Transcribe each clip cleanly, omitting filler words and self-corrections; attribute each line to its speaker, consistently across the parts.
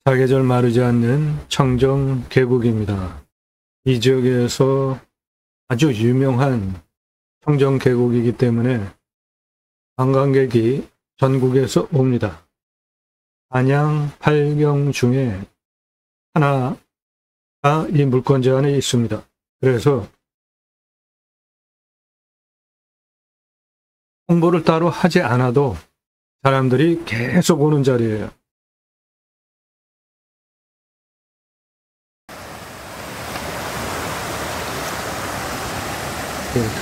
Speaker 1: 사계절 마르지 않는 청정 계곡입니다. 이 지역에서 아주 유명한 청정 계곡이기 때문에 관광객이 전국에서 옵니다. 안양 8경 중에 하나가 이 물건지 안에 있습니다. 그래서 홍보를 따로 하지 않아도 사람들이 계속 오는 자리예요.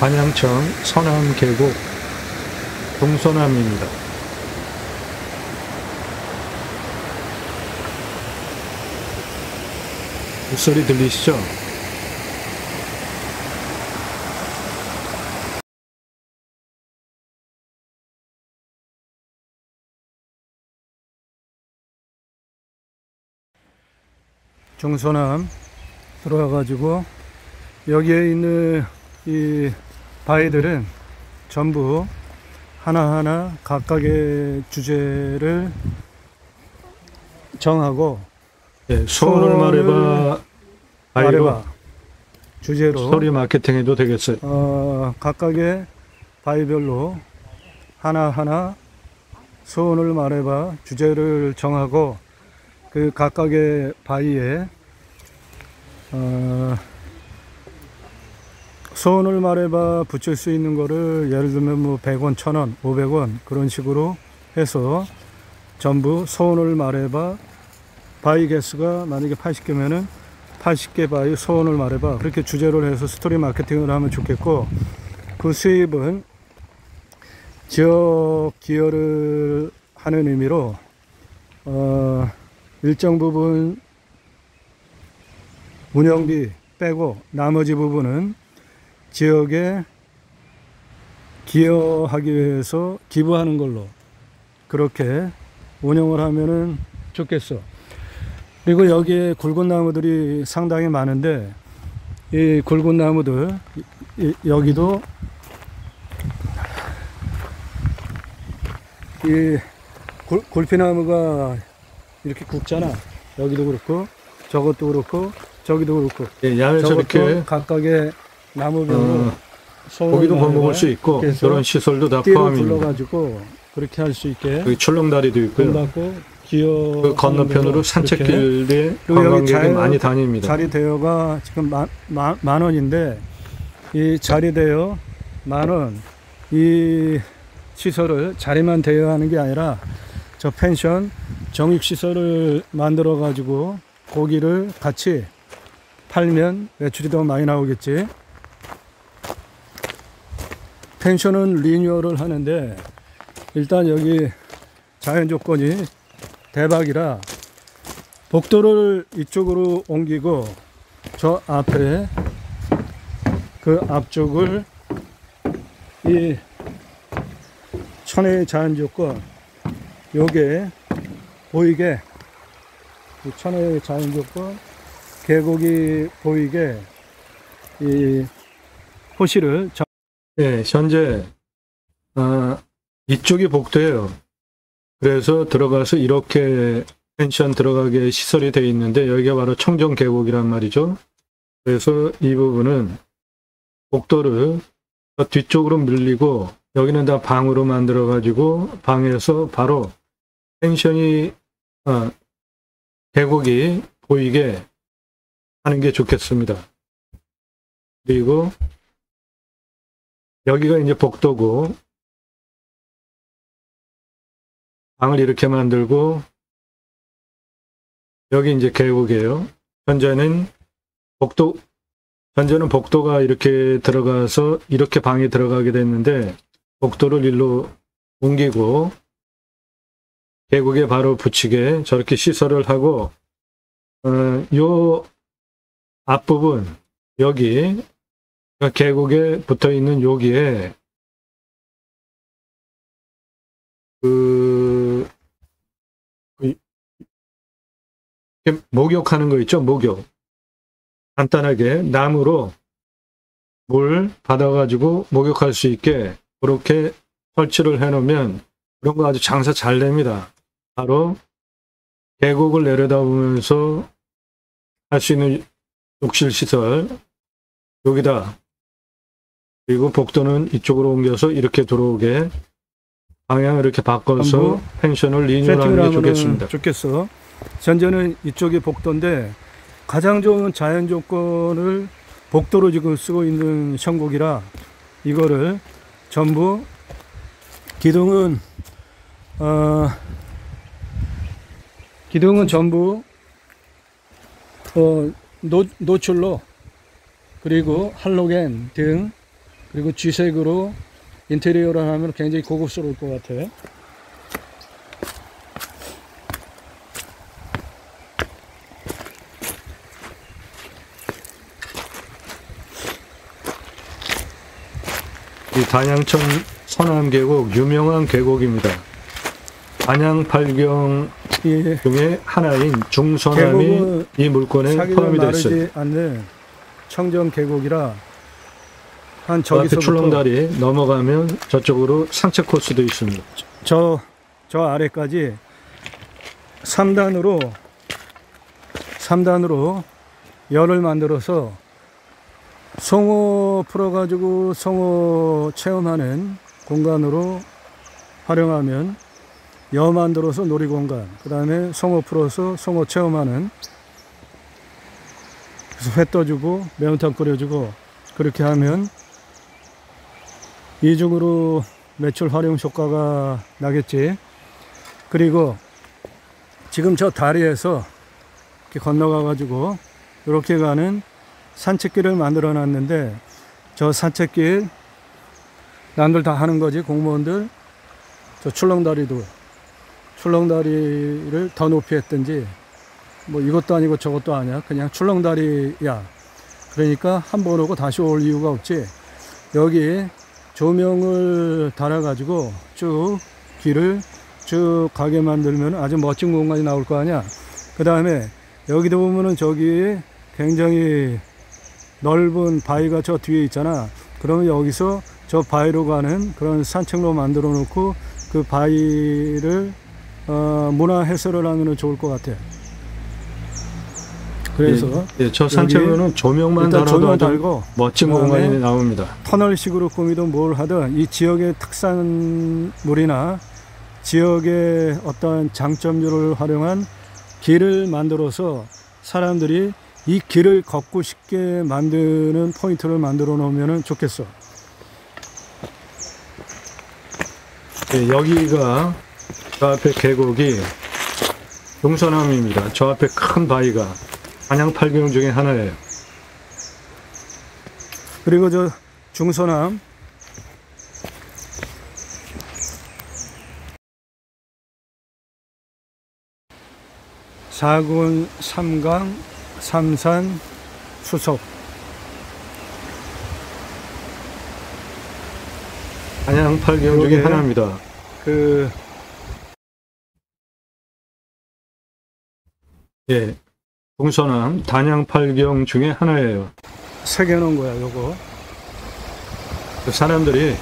Speaker 1: 단양청 서남계곡 동서남입니다. 물소리 들리시죠? 중서남 들어와가지고 여기에 있는 이 바위들은 전부 하나하나 각각의 주제를 정하고 소원을 말해봐 바위로
Speaker 2: 주제로
Speaker 1: 스토리 마케팅 해도 되겠어요.
Speaker 2: 각각의 바위별로 하나하나 소원을 말해봐 주제를 정하고 그 각각의 바위에 소원을 말해봐 붙일 수 있는 거를 예를 들면 뭐 100원, 1000원, 500원 그런 식으로 해서 전부 소원을 말해봐 바위 개수가 만약에 80개면은 80개 바위 소원을 말해봐 그렇게 주제를 해서 스토리 마케팅을 하면 좋겠고, 그 수입은 지역 기여를 하는 의미로 일정 부분 운영비 빼고 나머지 부분은 지역에 기여하기 위해서 기부하는 걸로 그렇게 운영을 하면은 좋겠어. 그리고 여기에 굵은 나무들이 상당히 많은데 이 굵은 나무들 여기도 이 골피나무가 이렇게 굵잖아. 여기도 그렇고 저것도 그렇고 저기도 그렇고
Speaker 1: 야외에서 이렇게
Speaker 2: 각각의 나무별로
Speaker 1: 고기도 구워 먹을 수 있고 그런 시설도 다 포함입니다.
Speaker 2: 불러가지고 그렇게 할 수 있게
Speaker 1: 여기 출렁다리도 있고요. 그 건너편으로 산책길에 관광객이 많이 다닙니다.
Speaker 2: 자리 대여가 지금 만 원인데 이 자리 대여 10,000원, 이 시설을 자리만 대여하는 게 아니라 저 펜션 정육시설을 만들어 가지고 고기를 같이 팔면 매출이 더 많이 나오겠지. 펜션은 리뉴얼을 하는데 일단 여기 자연 조건이 대박이라 복도를 이쪽으로 옮기고 저 앞에 그 앞쪽을 이 천혜의 자연 조건 요게 보이게 이 천혜의 자연 조건 계곡이 보이게 이 호시를
Speaker 1: 현재 이쪽이 복도예요. 그래서 들어가서 이렇게 펜션 들어가게 시설이 되어 있는데 여기가 바로 청정 계곡이란 말이죠. 그래서 이 부분은 복도를 뒤쪽으로 밀리고 여기는 다 방으로 만들어 가지고 방에서 바로 펜션이 계곡이 보이게 하는 게 좋겠습니다. 그리고 여기가 이제 복도고 방을 이렇게 만들고 여기 이제 계곡이에요. 현재는 복도가 이렇게 들어가서 이렇게 방에 들어가게 됐는데 복도를 일로 옮기고 계곡에 바로 붙이게 저렇게 시설을 하고 요 앞부분 여기 계곡에 붙어 있는 여기에 목욕하는 거 있죠? 목욕. 간단하게 나무로 물 받아가지고 목욕할 수 있게 그렇게 설치를 해놓으면 그런 거 아주 장사 잘 됩니다. 바로 계곡을 내려다보면서 할 수 있는 욕실 시설 여기다, 그리고 복도는 이쪽으로 옮겨서 이렇게 들어오게 방향을 이렇게 바꿔서 펜션을 리뉴얼하는 게 좋겠습니다.
Speaker 2: 좋겠어. 현재는 이쪽이 복도인데 가장 좋은 자연 조건을 복도로 지금 쓰고 있는 형국이라 이거를 전부 기둥은 전부 노출로, 그리고 할로겐 등, 그리고 쥐색으로 인테리어를 하면 굉장히 고급스러울 것 같아요.
Speaker 1: 이 단양천 서남계곡 유명한 계곡입니다. 단양팔경 중에 하나인 중서남이 이 물권에 포함이 되어 있어요.
Speaker 2: 마르지 않는 청정 계곡이라 한
Speaker 1: 저 앞에
Speaker 2: 저기서부터
Speaker 1: 출렁다리 넘어가면 저쪽으로 산책 코스도 있습니다.
Speaker 2: 저 아래까지 3단으로 열을 만들어서 송어 풀어가지고 송어 체험하는 공간으로 활용하면, 여 만들어서 놀이공간, 그 다음에 송어 풀어서 송어 체험하는, 그래서 회 떠주고 매운탕 끓여주고, 그렇게 하면 이중으로 매출 활용 효과가 나겠지. 그리고 지금 저 다리에서 이렇게 건너가 가지고 이렇게 가는 산책길을 만들어 놨는데, 저 산책길 남들 다 하는 거지, 공무원들. 저 출렁다리를 더 높이 했든지, 뭐 이것도 아니고 저것도 아니야, 그냥 출렁다리야. 그러니까 한 번 오고 다시 올 이유가 없지. 여기 조명을 달아 가지고 쭉 길을 쭉 가게 만들면 아주 멋진 공간이 나올 거 아니야. 그 다음에 여기도 보면은 저기 굉장히 넓은 바위가 저 뒤에 있잖아. 그러면 여기서 저 바위로 가는 그런 산책로 만들어 놓고 그 바위를 문화 해설을 하면 좋을 것 같아. 그래서
Speaker 1: 저 산책로는 조명만 달아도
Speaker 2: 달고
Speaker 1: 멋진 공간이 나옵니다.
Speaker 2: 터널식으로 꾸미든 뭘 하든 이 지역의 특산물이나 지역의 어떤 장점들을 활용한 길을 만들어서 사람들이 이 길을 걷고 싶게 만드는 포인트를 만들어 놓으면 좋겠어.
Speaker 1: 여기가 저 앞에 계곡이 용서남입니다. 저 앞에 큰 바위가 단양팔경 중에 하나예요.
Speaker 2: 그리고 저 중서남, 사군, 삼강, 삼산, 수석.
Speaker 1: 단양팔경 중에 하나입니다. 동서남 단양팔경 중에 하나예요.
Speaker 2: 새겨놓은 거야, 요거.
Speaker 1: 사람들이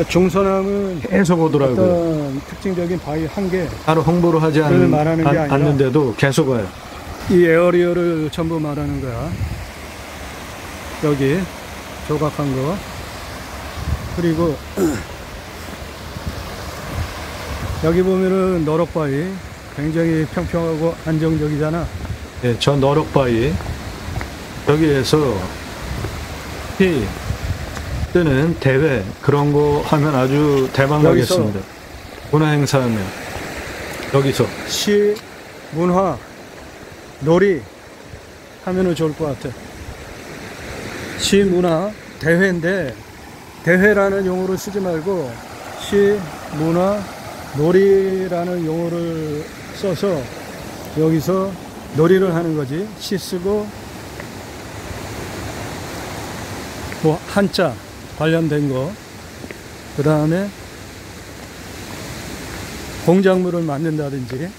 Speaker 2: 중서남은
Speaker 1: 계속 오더라고요.
Speaker 2: 어떤 특징적인 바위 한 개,
Speaker 1: 따로 홍보를 하지 않는데도 계속 와요.
Speaker 2: 이 에어리어를 전부 말하는 거야. 여기 조각한 거. 그리고 여기 보면은 너럭바위 굉장히 평평하고 안정적이잖아.
Speaker 1: 저 너럭바위 여기에서 뜨는 대회 그런 거 하면 아주 대박 나겠습니다. 문화 행사하면 여기서
Speaker 2: 시, 문화, 놀이 하면은 좋을 것 같아. 시, 문화, 대회인데 대회라는 용어를 쓰지 말고 시, 문화, 놀이라는 용어를 써서 여기서 놀이를 하는 거지. 시 쓰고 뭐 한자 관련된 거, 그 다음에 공작물을 만든다든지,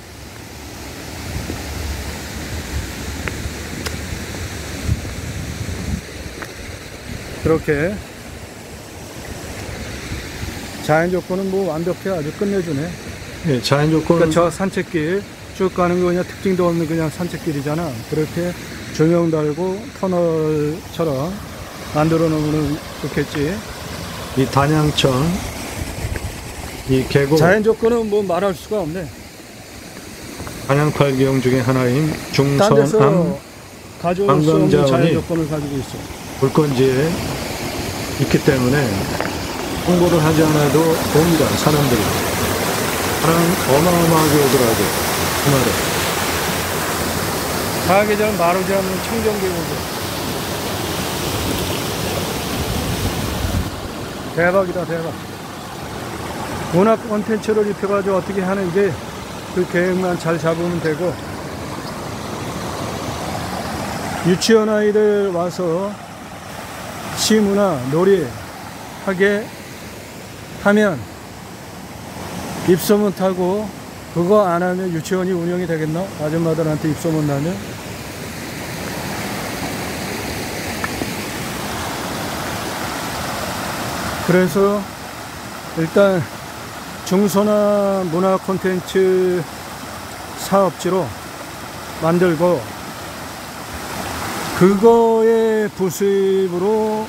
Speaker 2: 그렇게 자연 조건은 뭐 완벽해. 아주 끝내주네.
Speaker 1: 자연 조건은
Speaker 2: 그러니까 저 산책길 쭉 가는 거 그냥 특징도 없는 그냥 산책길이잖아. 그렇게 조명 달고 터널처럼 만들어 놓으면 좋겠지.
Speaker 1: 이 단양천, 이 계곡,
Speaker 2: 자연 조건은 뭐 말할 수가 없네.
Speaker 1: 단양 8기형 중에 하나인
Speaker 2: 딴 데서
Speaker 1: 중선암
Speaker 2: 가져올 수 없는 자연
Speaker 1: 관광자원이
Speaker 2: 조건을 가지고 있어.
Speaker 1: 물건지에 있기 때문에 홍보를 하지 않아도 옵니다. 사람들이. 사람 어마어마하게 오더라고. 주말에.
Speaker 2: 사계절 마르지 않는 청정계곡이야. 대박이다, 대박. 문화 콘텐츠를 입혀가지고 어떻게 하는지 그 계획만 잘 잡으면 되고, 유치원 아이들 와서 시문화 놀이 하게 하면 입소문 타고, 그거 안 하면 유치원이 운영이 되겠나? 아줌마들한테 입소문 나면. 그래서 일단 중소나 문화 콘텐츠 사업지로 만들고, 그거의 부수입으로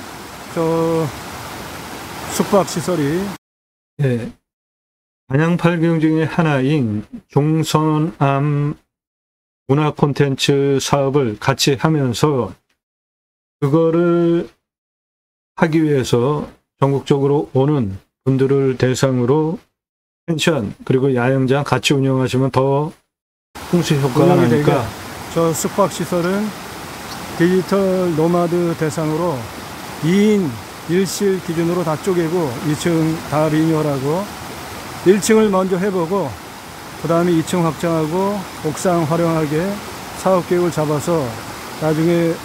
Speaker 2: 저 숙박시설이
Speaker 1: 예. 단양 8기형 중에 하나인 중선암 문화 콘텐츠 사업을 같이 하면서 그거를 하기 위해서 전국적으로 오는 분들을 대상으로 펜션 그리고 야영장 같이 운영하시면 더 풍수 효과가
Speaker 2: 운영이 되게,
Speaker 1: 나니까
Speaker 2: 저 숙박시설은 디지털 노마드 대상으로 2인 1실 기준으로 다 쪼개고 2층 다 리뉴얼하고 1층을 먼저 해보고 그 다음에 2층 확장하고 옥상 활용하게 사업계획을 잡아서 나중에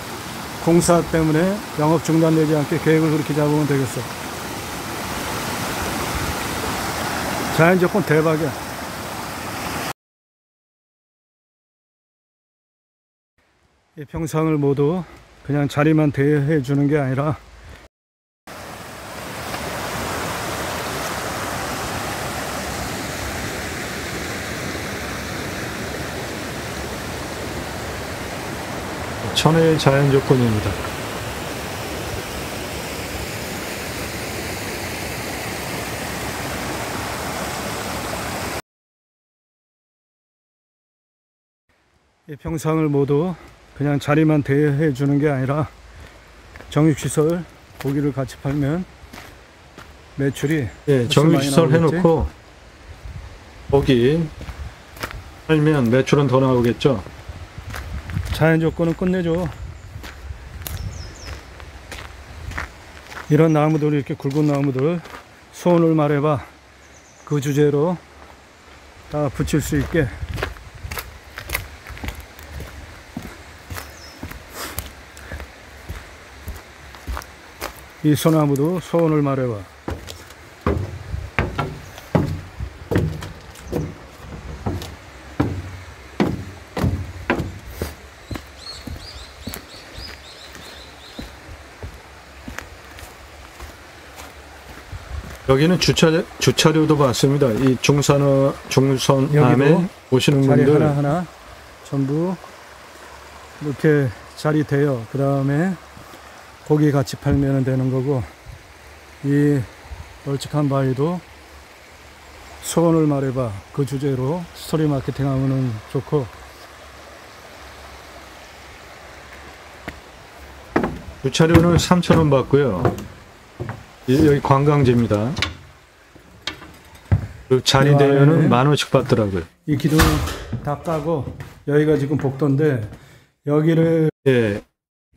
Speaker 2: 공사 때문에 영업 중단되지 않게 계획을 그렇게 잡으면 되겠어. 자연 조건 대박이야. 이 평상을 모두 그냥 자리만 대여해 주는 게 아니라
Speaker 1: 천혜의 자연 조건입니다.
Speaker 2: 이 평상을 모두 그냥 자리만 대여해 주는 게 아니라 정육시설 고기를 같이 팔면 매출이
Speaker 1: 예, 정육시설 해놓고 고기 팔면 매출은 더 나오겠죠.
Speaker 2: 자연 조건은 끝내줘. 이런 나무들, 이렇게 굵은 나무들 소원을 말해봐. 그 주제로 다 붙일 수 있게. 이 소나무도 소원을 말해봐.
Speaker 1: 여기는 주차료도 받습니다. 이 중선암에 오시는
Speaker 2: 자리
Speaker 1: 분들
Speaker 2: 하나하나 전부 이렇게 자리 대여, 그 다음에 고기 같이 팔면 되는 거고, 이 널찍한 바위도 소원을 말해봐. 그 주제로 스토리 마케팅 하면 좋고,
Speaker 1: 주차료는 3,000원 받고요. 여기 관광지입니다. 그리고 자리 대여는 10,000원씩 받더라고요.
Speaker 2: 이 기둥 다 까고, 여기가 지금 복도인데 여기를
Speaker 1: 예,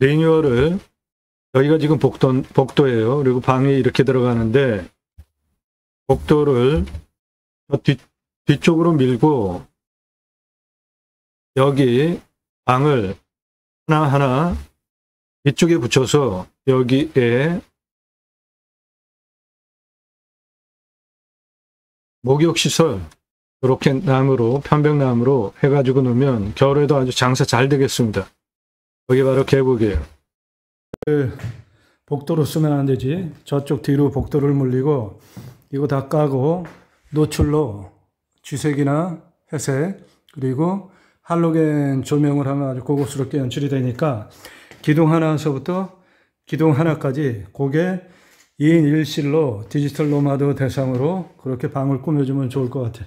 Speaker 1: 리뉴얼을 여기가 지금 복도예요. 그리고 방이 이렇게 들어가는데 복도를 뒤쪽으로 밀고 여기 방을 하나하나 이쪽에 붙여서 여기에 목욕시설 이렇게 나무로 편백나무로 해가지고 놓으면 겨울에도 아주 장사 잘 되겠습니다. 여기 바로 계곡이에요.
Speaker 2: 복도로 쓰면 안 되지. 저쪽 뒤로 복도를 물리고 이거 다 까고 노출로 쥐색이나 회색 그리고 할로겐 조명을 하면 아주 고급스럽게 연출이 되니까 기둥 하나에서부터 기둥 하나까지 그게 2인 1실로 디지털 노마드 대상으로 그렇게 방을 꾸며주면 좋을 것 같아.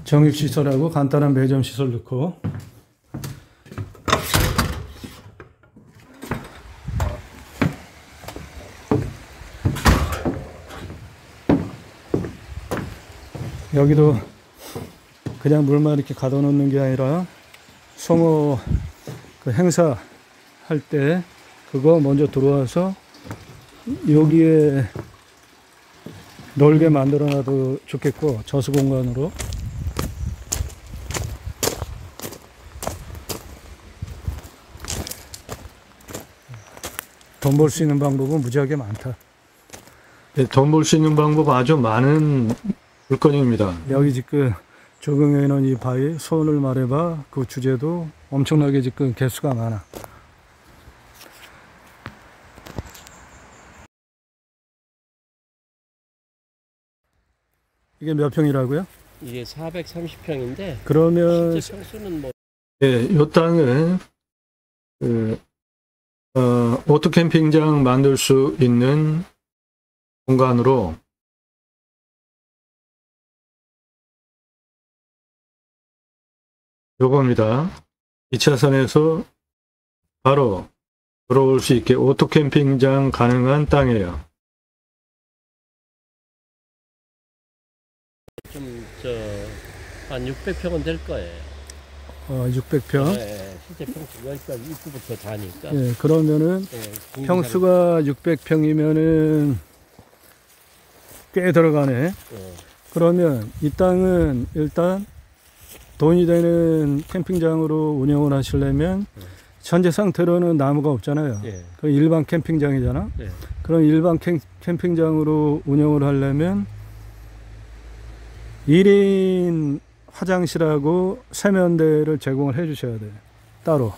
Speaker 2: 정육시설하고 간단한 매점시설 넣고, 여기도 그냥 물만 이렇게 가둬 놓는 게 아니라 송어 그 행사 할 때 그거 먼저 들어와서 여기에 놀게 만들어 놔도 좋겠고, 저수 공간으로. 돈 벌 수 있는 방법은 무지하게 많다.
Speaker 1: 돈 벌 수 있는 방법 아주 많은 물건입니다.
Speaker 2: 여기 지금 적용해 있는 이 바위 소원을 말해봐 그 주제도 엄청나게 지금 개수가 많아. 이게 몇 평이라고요?
Speaker 3: 이게 430평인데
Speaker 2: 그러면
Speaker 3: 실제 평수는 뭐
Speaker 1: 예, 이 땅은 오토 캠핑장 만들 수 있는 공간으로 요겁니다. 2차선에서 바로 들어올 수 있게 오토 캠핑장 가능한 땅이에요.
Speaker 3: 좀 한 600평은 될 거예요.
Speaker 2: 600평.
Speaker 3: 네, 실제 평수 여기까지 입구부터 다니까.
Speaker 2: 예, 그러면은
Speaker 3: 네,
Speaker 2: 평수가 600평이면은 꽤 들어가네.
Speaker 3: 네.
Speaker 2: 그러면 이 땅은 일단 돈이 되는 캠핑장으로 운영을 하시려면 현재 상태로는 나무가 없잖아요.
Speaker 3: 네.
Speaker 2: 그 일반 캠핑장이잖아.
Speaker 3: 네.
Speaker 2: 그럼 일반 캠핑장으로 운영을 하려면 1인 화장실하고 세면대를 제공을 해 주셔야 돼요. 따로.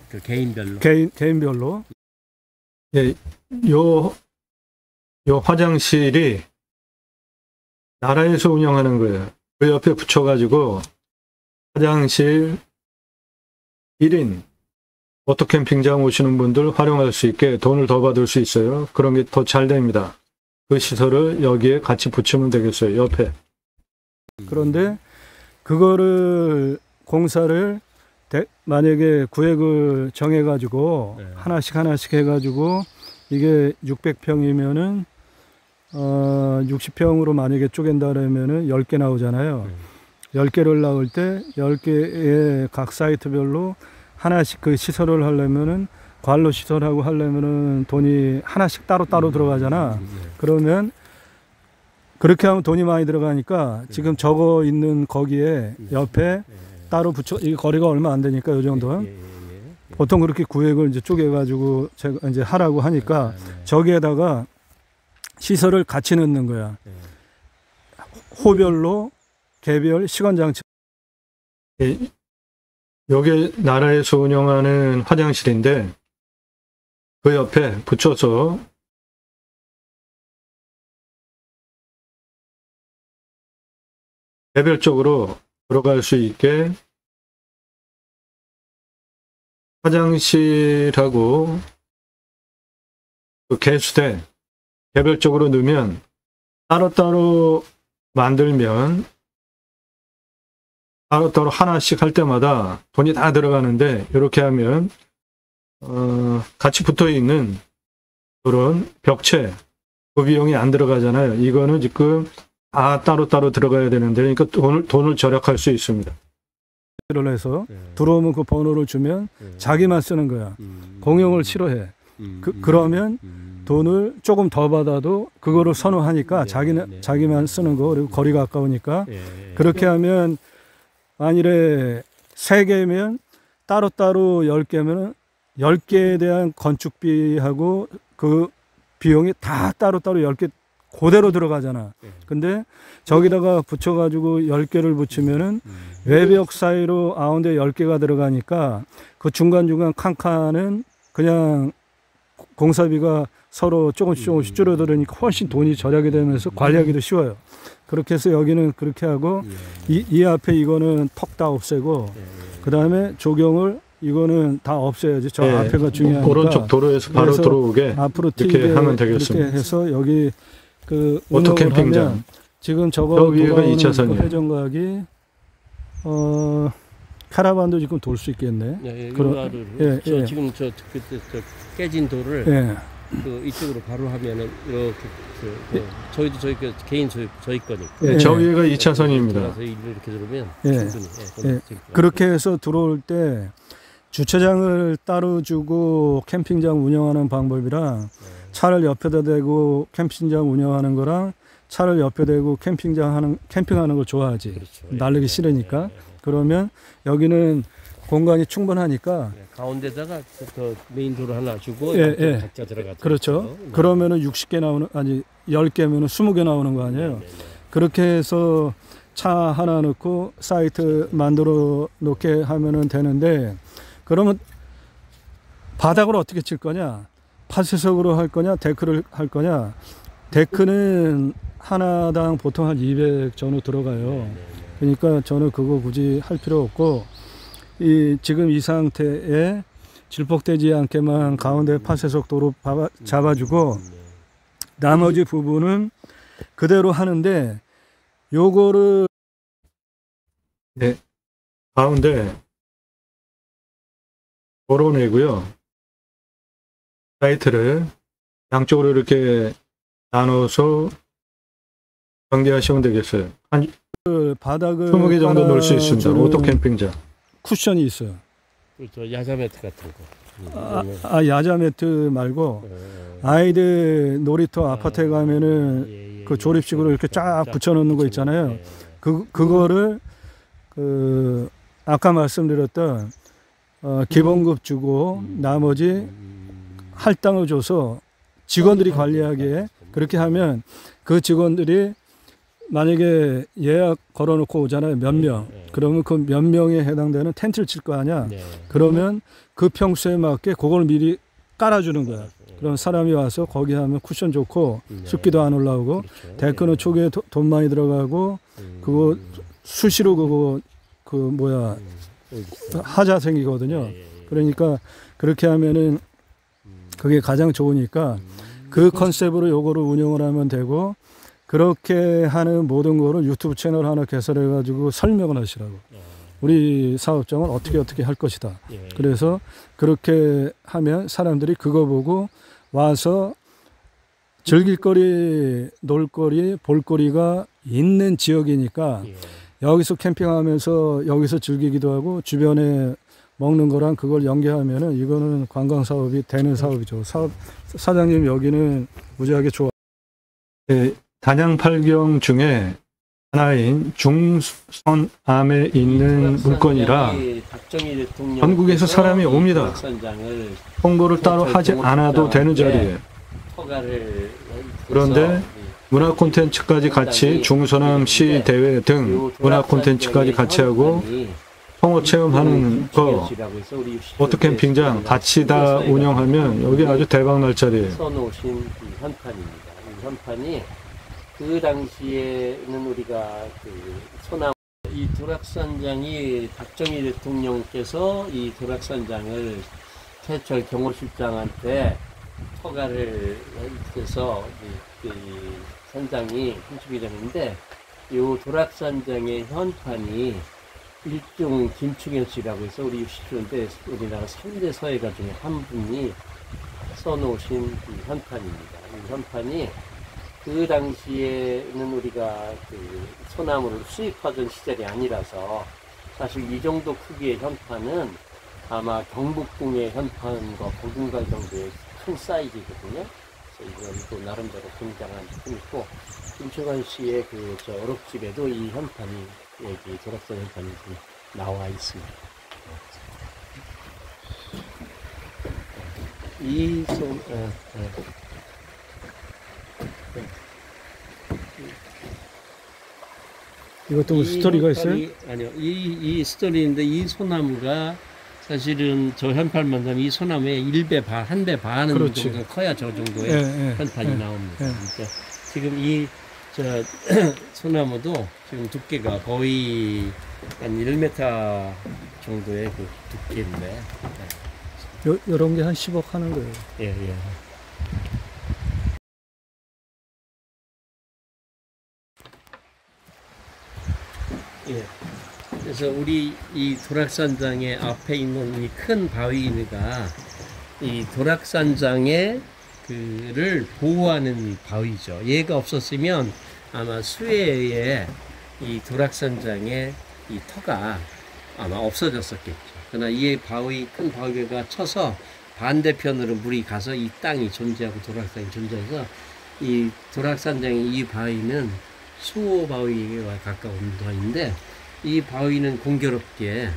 Speaker 3: 그 개인별로.
Speaker 2: 개인별로.
Speaker 1: 예, 요 화장실이 나라에서 운영하는 거예요. 그 옆에 붙여가지고 화장실 1인 오토 캠핑장 오시는 분들 활용할 수 있게 돈을 더 받을 수 있어요. 그런 게 더 잘 됩니다. 그 시설을 여기에 같이 붙이면 되겠어요. 옆에.
Speaker 2: 그런데 그거를 공사를 만약에 구획을 정해가지고
Speaker 3: 네.
Speaker 2: 하나씩 해가지고 이게 600평이면은 60평으로 만약에 쪼갠다 그러면은 10개 나오잖아요. 10개를 나올 때 10개의 각 사이트별로 하나씩 그 시설을 하려면은 관로 시설하고 하려면은 돈이 하나씩 따로 들어가잖아. 그러면 그렇게 하면 돈이 많이 들어가니까 지금 적어 있는 거기에 옆에 따로 붙여, 이 거리가 얼마 안 되니까 이 정도는 보통 그렇게 구획을 이제 쪼개가지고 제가 이제 하라고 하니까 저기에다가 시설을 같이 넣는 거야. 호별로 개별 시건장치.
Speaker 1: 여기 나라에서 운영하는 화장실인데 그 옆에 붙여서 개별적으로 들어갈 수 있게 화장실하고 그 개수대 개별적으로 넣으면 따로따로 만들면 따로따로 하나씩 할 때마다 돈이 다 들어가는데 이렇게 하면 같이 붙어 있는 그런 벽체 그 비용이 안 들어가잖아요. 이거는 지금 다 따로따로 들어가야 되는데 그러니까 돈을 절약할 수 있습니다.
Speaker 2: 를 해서 들어오면 그 번호를 주면 자기만 쓰는 거야. 공용을 싫어해. 그러면 돈을 조금 더 받아도 그거를 선호하니까 자기만 쓰는 거, 그리고 거리가 가까우니까 그렇게 하면 만일에 3개면 따로따로 10개면 10개에 대한 건축비하고 그 비용이 다 따로따로 10개 그대로 들어가잖아. 근데 저기다가 붙여가지고 10개를 붙이면은 외벽 사이로 가운데 10개가 들어가니까 그 중간중간 칸칸은 그냥 공사비가 서로 조금씩 줄어들으니까 훨씬 돈이 절약이 되면서 관리하기도 쉬워요. 그렇게 해서 여기는 그렇게 하고 이 앞에 이거는 턱 다 없애고 그 다음에 조경을 이거는 다 없애야지. 저 앞에가 중요하니까.
Speaker 1: 오른쪽 도로에서 바로 들어오게
Speaker 2: 앞으로
Speaker 1: 이렇게 하면 되겠습니다.
Speaker 2: 이렇게 해서 여기 그
Speaker 1: 오토
Speaker 2: 운영을
Speaker 1: 캠핑장.
Speaker 2: 하면 지금 저거
Speaker 1: 저 위에가
Speaker 2: 돌아오는
Speaker 1: 2차선이에요.
Speaker 2: 그 회전각이 카라반도 지금 돌 수 있겠네.
Speaker 3: 예,
Speaker 2: 그럼-
Speaker 3: 지금 저 깨진 돌을
Speaker 2: 예.
Speaker 3: 그 이쪽으로 바로 하면은 이렇게 저희도 저희 개인 저희 거니까.
Speaker 1: 예, 저 위에가 2차선입니다.
Speaker 3: 들어가서 이렇게 들으면
Speaker 2: 예.
Speaker 3: 충분히.
Speaker 2: 예. 그렇게 해서 들어올 때 주차장을 따로 주고 캠핑장 운영하는 방법이랑 차를 옆에다 대고 캠핑장 운영하는 거랑 차를 옆에 대고 캠핑하는 걸 좋아하지.
Speaker 3: 그렇죠.
Speaker 2: 날르기 싫으니까. 그러면 여기는 공간이 충분하니까
Speaker 3: 가운데다가 더 메인 도로 하나 주고
Speaker 2: 예.
Speaker 3: 각자 들어가죠.
Speaker 2: 그렇죠. 그러면은 60개 나오는 아니 10개면은 20개 나오는 거 아니에요. 그렇게 해서 차 하나 넣고 사이트 만들어 놓게 하면은 되는데 그러면 바닥을 어떻게 칠 거냐? 파쇄석으로 할 거냐? 데크를 할 거냐? 데크는 하나당 보통 한 200 전후 들어가요. 그러니까 저는 그거 굳이 할 필요 없고 지금 이 상태에 질퍽되지 않게만 가운데 파쇄석 도로 잡아주고 나머지 부분은 그대로 하는데 요거를
Speaker 1: 가운데 걸어내고요. 사이트를 양쪽으로 이렇게 나눠서 전개하시면 되겠어요. 한
Speaker 2: 바닥을
Speaker 1: 20개 정도 넣을 수 있습니다.
Speaker 2: 깔아주는
Speaker 1: 오토 캠핑장.
Speaker 2: 쿠션이 있어요.
Speaker 3: 그렇죠. 야자 매트 같은 거.
Speaker 2: 야자 매트 말고 아이들 놀이터 아파트에 가면은 그 조립식으로 이렇게 쫙 붙여놓는 거 있잖아요. 그거를 아까 말씀드렸던 기본급 주고 나머지 할당을 줘서 직원들이 관리하기에 그렇게 하면 그 직원들이 만약에 예약 걸어놓고 오잖아요. 몇 명. 그러면 그 몇 명에 해당되는 텐트를 칠 거 아니야. 그러면 그 평수에 맞게 그걸 미리 깔아주는 거야. 그럼 사람이 와서 거기 하면 쿠션 좋고 습기도 안 올라오고 데크는 초기에 돈 많이 들어가고 그거 수시로 하자 생기거든요. 그러니까 그렇게 하면은 그게 가장 좋으니까 그 컨셉으로 요거를 운영을 하면 되고 그렇게 하는 모든 거를 유튜브 채널 하나 개설해 가지고 설명을 하시라고. 우리 사업장은 어떻게 할 것이다. 그래서 그렇게 하면 사람들이 그거 보고 와서 즐길 거리, 놀거리, 볼거리가 있는 지역이니까 여기서 캠핑하면서 여기서 즐기기도 하고 주변에 먹는 거랑 그걸 연계하면은 이거는 관광 사업이 되는 사업이죠. 사장님 여기는 무지하게 좋아.
Speaker 1: 네, 단양팔경 중에 하나인 중선암에 있는 물건이라 전국에서 사람이 옵니다. 홍보를 따로 하지 않아도 되는 자리에. 그런데 문화 콘텐츠까지 같이 중선암 시 대회 등 문화 콘텐츠까지 같이 하고 홍어 체험하는 거 오토 캠핑장 같이 다 운영하면 여기 아주 대박 날 자리예요.
Speaker 3: 써놓으신 이 현판입니다. 이 현판이 그 당시에는 우리가 이 도락산장이 박정희 대통령께서 이 도락산장을 최철 경호실장한테 허가를 해서 이 산장이 건축이 되는데 이 도락산장의 현판이 일종 김충현 씨라고 해서 우리 60주인데 우리나라 3대 서예가 중에 한 분이 써놓으신 이 현판입니다. 이 현판이 그 당시에는 우리가 소나무를 수입하던 시절이 아니라서 사실 이 정도 크기의 현판은 아마 경복궁의 현판과 고등갈 정도의 큰 사이즈거든요. 그래서 이거 나름대로 굉장한 느낌이 있고 김충현 씨의 어록집에도 이 현판이 여기 도락산 현판이 나와 있습니다.
Speaker 2: 이것도 스토리가 있어요?
Speaker 3: 아니요. 이 스토리인데 이 소나무가 사실은 저 현판만 하면 이 소나무의 1배 반, 1배 반은
Speaker 2: 그렇지.
Speaker 3: 정도 커야 저 정도의
Speaker 2: 예, 예,
Speaker 3: 현판이
Speaker 2: 예,
Speaker 3: 나옵니다.
Speaker 2: 예.
Speaker 3: 그러니까 지금 이 저 소나무도 지금 두께가 거의 한 1m 정도의 그 두께인데,
Speaker 2: 요런 게 한 10억 하는 거예요.
Speaker 3: 예, 예. 예. 그래서 우리 이 도락산장의 앞에 있는 이 큰 바위가 이 도락산장의 그를 보호하는 바위죠. 얘가 없었으면 아마 수해에 이 도락산장의 이 터가 아마 없어졌었겠죠. 그러나 이 바위, 큰 바위가 쳐서 반대편으로 물이 가서 이 땅이 존재하고 도락산이 존재해서 이 도락산장의 이 바위는 수호 바위와 가까운 바위인데, 이 바위는 공교롭게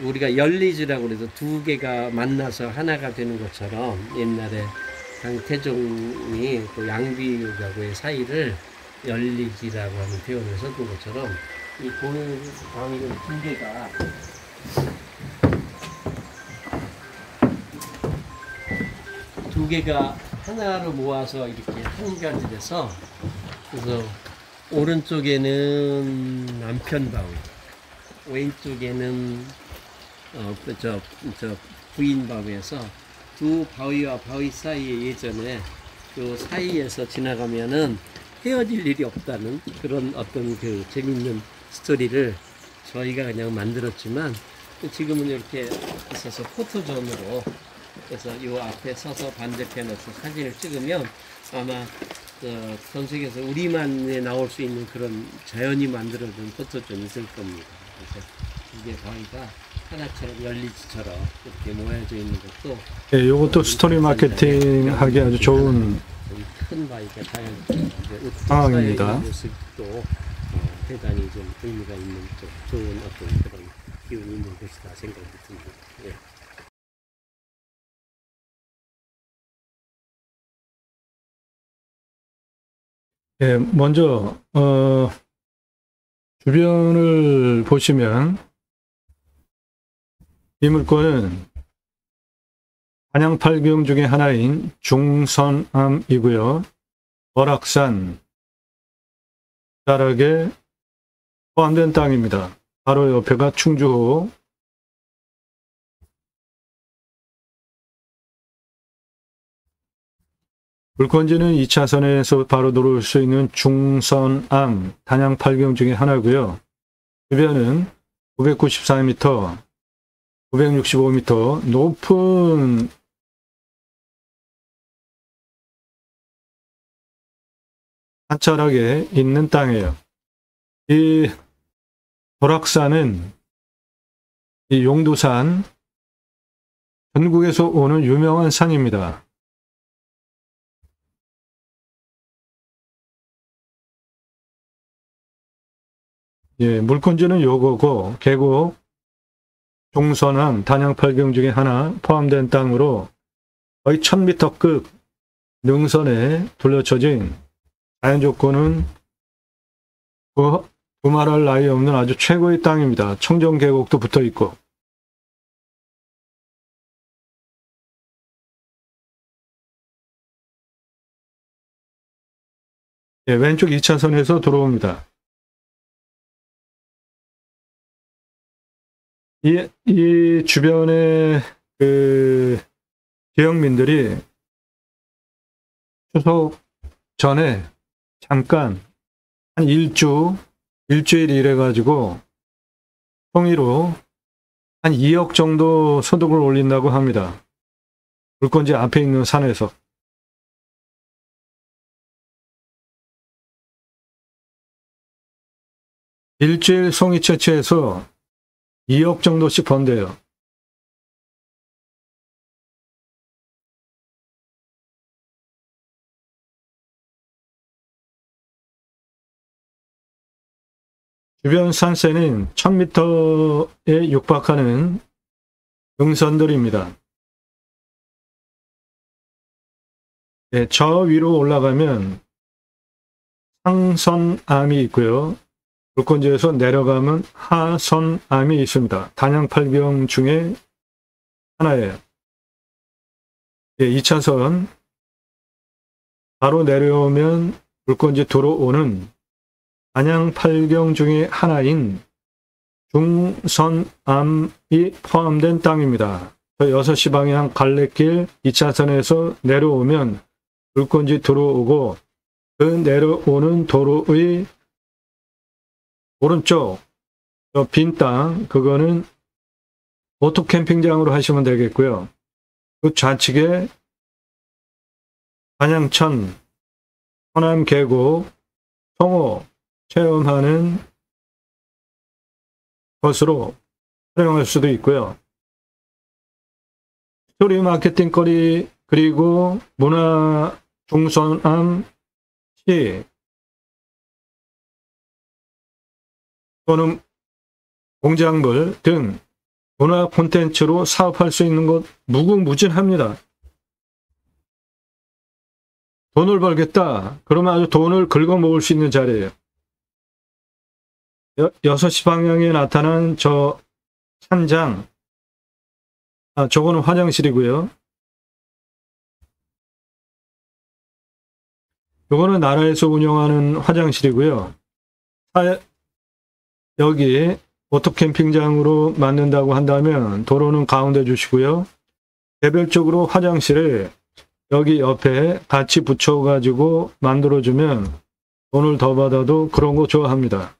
Speaker 3: 우리가 열리지라고 그래서 두 개가 만나서 하나가 되는 것처럼 옛날에 강태종이 그 양비하고의 사이를 열리지라고 하는 표현을 썼던 것처럼 이 바위는 두 개가 하나로 모아서 이렇게 한 가지 돼서, 그래서 오른쪽에는 남편 바위, 왼쪽에는 부인 바위에서 두 바위와 바위 사이에 예전에 그 사이에서 지나가면은 헤어질 일이 없다는 그런 어떤 그 재밌는 스토리를 저희가 그냥 만들었지만, 지금은 이렇게 있어서 포토존으로, 그래서 이 앞에 서서 반대편에서 사진을 찍으면 아마 전 세계에서 우리만에 나올 수 있는 그런 자연이 만들어준 포토존이 있을 겁니다. 그래서 이게 바위가 하나처럼 열리지처럼 이렇게 모여져 있는 것도,
Speaker 1: 예, 이것도 스토리 마케팅 하기 아주 좋은
Speaker 3: 큰 바위가 자연
Speaker 1: 상황입니다.
Speaker 3: 모습도 대단히 좀 의미가 있는 좀 좋은 어떤 그런 기운이 있는 것이다 생각이 듭니다. 예.
Speaker 1: 예, 먼저 주변을 보시면 이 물건은 한양팔경 중에 하나인 중선암이고요. 월악산 자락에 포함된 땅입니다. 바로 옆에가 충주호. 물건지는 2차선에서 바로 들어올 수 있는 중선암 단양팔경 중에 하나고요. 주변은 994m, 965m 높은 산자락에 있는 땅이에요. 이 도락산은 이 용두산, 전국에서 오는 유명한 산입니다. 예, 물건지는 요거고, 계곡, 중선암, 단양팔경 중에 하나 포함된 땅으로 거의 1000m급 능선에 둘러쳐진 자연 조건은 두말할 나위 없는 아주 최고의 땅입니다. 청정 계곡도 붙어 있고. 예, 왼쪽 2차선에서 들어옵니다. 이 주변의 그 지역민들이 추석 전에 잠깐 한 일주일 일해가지고 통일로 한 2억 정도 소득을 올린다고 합니다. 물건지 앞에 있는 산에서. 일주일 송이 채취해서 2억 정도씩 번대요. 주변 산세는 1000m에 육박하는 능선들입니다. 네, 저 위로 올라가면 상선암이 있고요. 물건지에서 내려가면 하선암이 있습니다. 단양팔경 중에 하나예요. 예, 2차선 바로 내려오면 물건지 들어오는 단양팔경 중에 하나인 중선암이 포함된 땅입니다. 6시 방향 갈래길 2차선에서 내려오면 물건지 들어오고 그 내려오는 도로의 오른쪽 빈 땅, 그거는 오토캠핑장으로 하시면 되겠고요. 그 좌측에 단양천, 서남계곡, 성호 체험하는 것으로 활용할 수도 있고요. 스토리 마케팅 거리, 그리고 문화 중선암 시 또는 공작물 등 문화 콘텐츠로 사업할 수 있는 곳 무궁무진합니다. 돈을 벌겠다. 그러면 아주 돈을 긁어모을 수 있는 자리예요. 6시 방향에 나타난 저 산장, 저거는 화장실이고요. 요거는 나라에서 운영하는 화장실이고요. 여기 오토캠핑장으로 만든다고 한다면 도로는 가운데 주시고요. 개별적으로 화장실을 여기 옆에 같이 붙여가지고 만들어주면 돈을 더 받아도 그런 거 좋아합니다.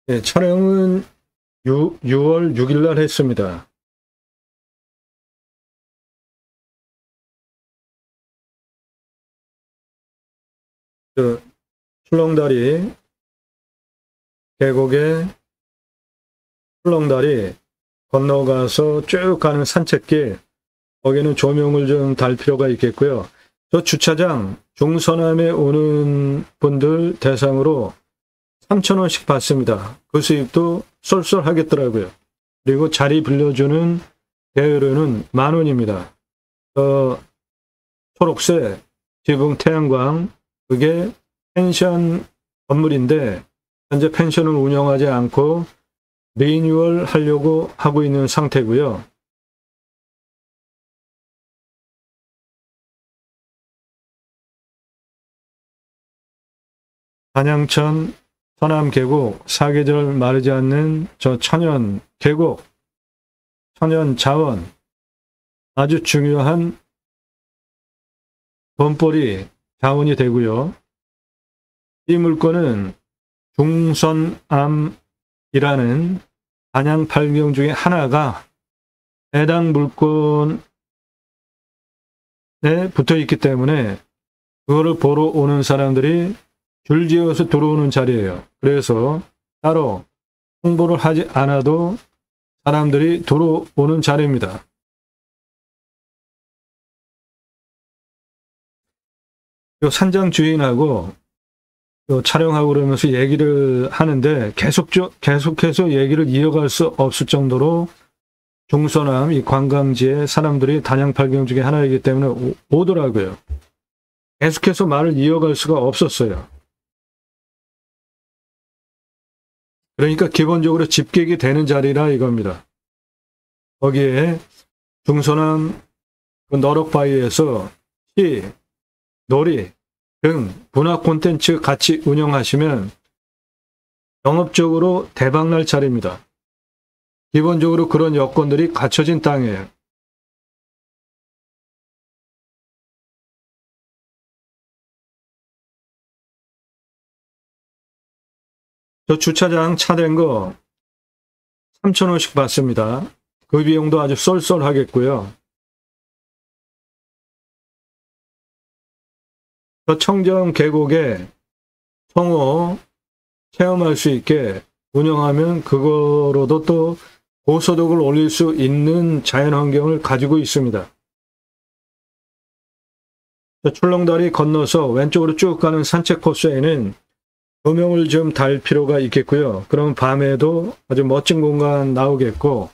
Speaker 1: 네, 촬영은 6월 6일 날 했습니다. 출렁다리 계곡에 출렁다리 건너가서 쭉 가는 산책길, 거기는 조명을 좀 달 필요가 있겠고요. 저 주차장 중서남에 오는 분들 대상으로 3,000원씩 받습니다. 그 수입도 쏠쏠하겠더라고요. 그리고 자리 빌려주는 대여료는 10,000원입니다. 초록색 지붕 태양광, 그게 펜션 건물인데 현재 펜션을 운영하지 않고 리뉴얼 하려고 하고 있는 상태고요. 단양천 서남계곡, 사계절 마르지 않는 저 천연 계곡, 천연 자원, 아주 중요한 돈벌이 자원이 되고요. 이 물건은 중선암이라는 단양팔경 중에 하나가 해당 물건에 붙어 있기 때문에 그거를 보러 오는 사람들이 줄지어서 들어오는 자리예요. 그래서 따로 홍보를 하지 않아도 사람들이 들어오는 자리입니다. 요 산장 주인하고 요 촬영하고 그러면서 얘기를 하는데 계속해서 얘기를 이어갈 수 없을 정도로 중서남 이 관광지에 사람들이 단양팔경 중에 하나이기 때문에 오더라고요. 계속해서 말을 이어갈 수가 없었어요. 그러니까 기본적으로 집객이 되는 자리라 이겁니다. 거기에 중서남 그 너럭바위에서 시, 놀이 등 문화 콘텐츠 같이 운영하시면 영업적으로 대박날 자리입니다. 기본적으로 그런 여건들이 갖춰진 땅이에요. 저 주차장 차 댄 거 3,000원씩 받습니다. 그 비용도 아주 쏠쏠하겠고요. 저 청정 계곡에 성호 체험할 수 있게 운영하면 그거로도 또 고소득을 올릴 수 있는 자연환경을 가지고 있습니다. 출렁다리 건너서 왼쪽으로 쭉 가는 산책 코스에는 조명을 좀 달 필요가 있겠고요. 그럼 밤에도 아주 멋진 공간 나오겠고,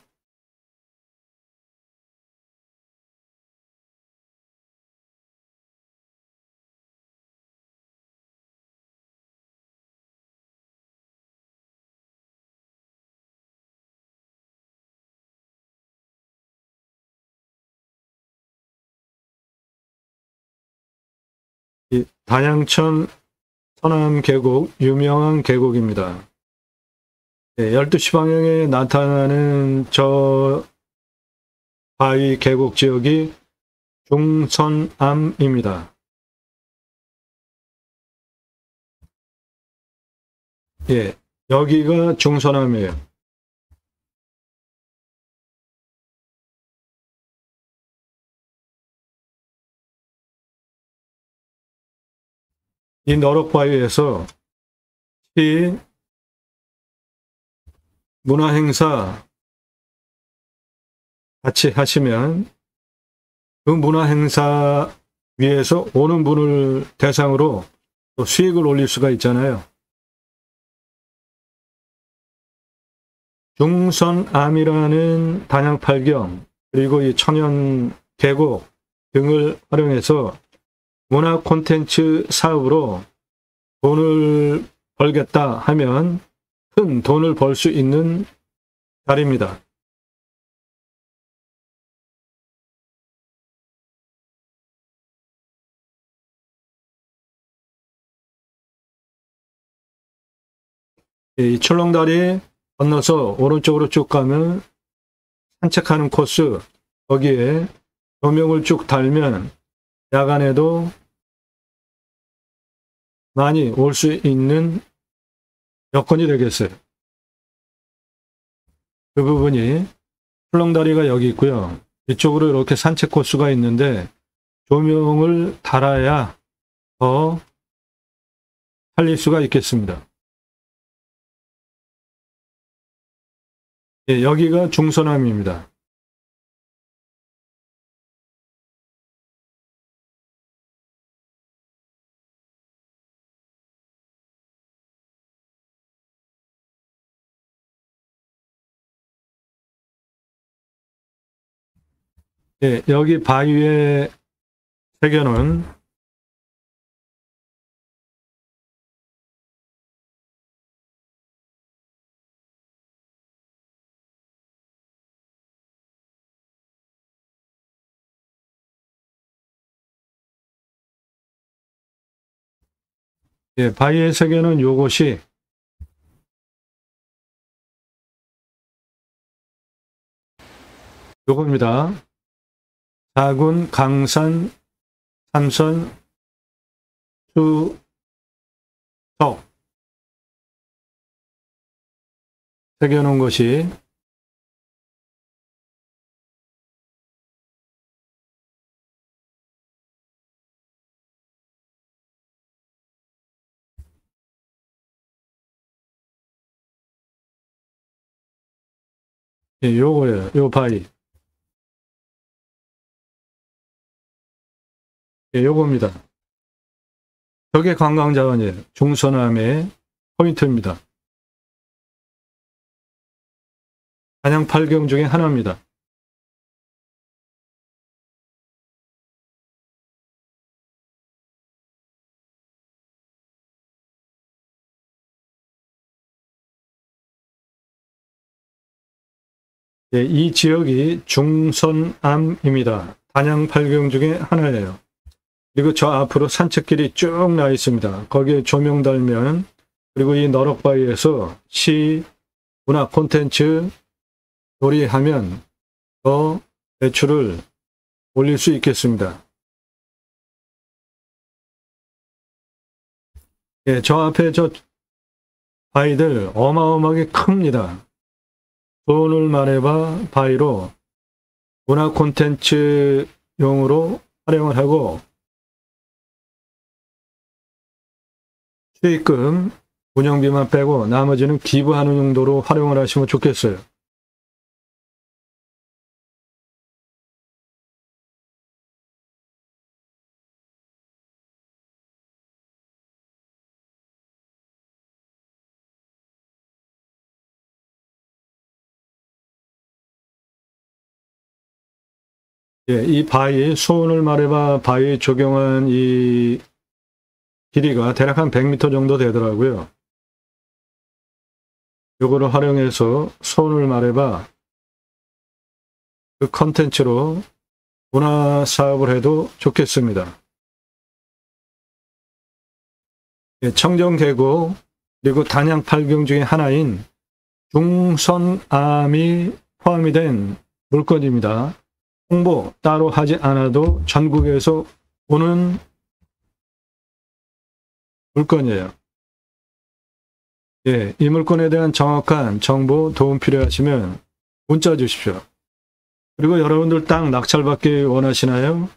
Speaker 1: 이 단양천 서남 계곡, 유명한 계곡입니다. 12시 방향에 나타나는 저 바위 계곡 지역이 중선암입니다. 예, 여기가 중선암이에요. 이 너럭바위에서 시 문화행사 같이 하시면 그 문화행사 위에서 오는 분을 대상으로 또 수익을 올릴 수가 있잖아요. 중선암이라는 단양팔경 그리고 이 천연 계곡 등을 활용해서 문화 콘텐츠 사업으로 돈을 벌겠다 하면 큰 돈을 벌 수 있는 자리입니다. 이 출렁다리 건너서 오른쪽으로 쭉 가면 산책하는 코스, 거기에 조명을 쭉 달면 야간에도 많이 올 수 있는 여건이 되겠어요. 그 부분이 출렁다리가 여기 있고요. 이쪽으로 이렇게 산책 코스가 있는데 조명을 달아야 더 살릴 수가 있겠습니다. 예, 여기가 중선암입니다. 예, 여기 바위에 새겨놓은 예, 바위에 새겨놓은 요것이 요겁니다. 자군, 강산, 삼선, 수석 새겨놓은 것이 예, 요거예요. 요 바위. 예, 요겁니다. 저게 관광자원이에요. 중선암의 포인트입니다. 단양 8경 중에 하나입니다. 예, 이 지역이 중선암입니다. 단양 8경 중에 하나예요. 그리고 저 앞으로 산책길이 쭉 나 있습니다. 거기에 조명 달면 그리고 이 너럭바위에서 시, 문화 콘텐츠 놀이하면 더 매출을 올릴 수 있겠습니다. 예, 저 앞에 저 바위들 어마어마하게 큽니다. 돈을 말해봐 바위로 문화 콘텐츠용으로 활용을 하고 수익금 운영비만 빼고 나머지는 기부하는 용도로 활용을 하시면 좋겠어요. 예, 이 바위, 소원을 말해봐 바위 적용한 이 길이가 대략 한 100m 정도 되더라고요. 요거를 활용해서 소원을 말해봐 그 컨텐츠로 문화 사업을 해도 좋겠습니다. 예, 청정계곡 그리고 단양 8경 중에 하나인 중선암이 포함이 된 물건입니다. 홍보 따로 하지 않아도 전국에서 오는 물건이에요. 예, 이 물건에 대한 정확한 정보 도움 필요하시면 문자 주십시오. 그리고 여러분들 땅 낙찰받기 원하시나요?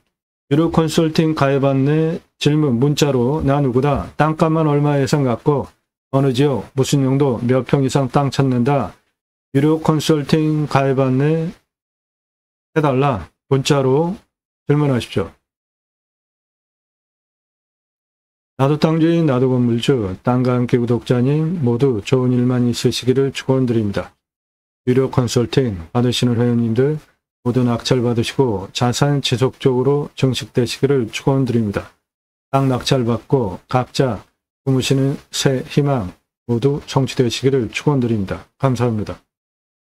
Speaker 1: 유료 컨설팅 가입 안내 질문 문자로 나 누구다, 땅값만 얼마 예상 갖고 어느 지역 무슨 용도 몇 평 이상 땅 찾는다, 유료 컨설팅 가입 안내 해달라 문자로 질문하십시오. 나도 땅주인 나도 건물주 땅과 함께 구독자님 모두 좋은 일만 있으시기를 축원드립니다. 유료 컨설팅 받으시는 회원님들 모두 낙찰 받으시고 자산 지속적으로 증식되시기를 축원드립니다. 땅 낙찰 받고 각자 품으시는 새 희망 모두 성취되시기를 축원드립니다. 감사합니다.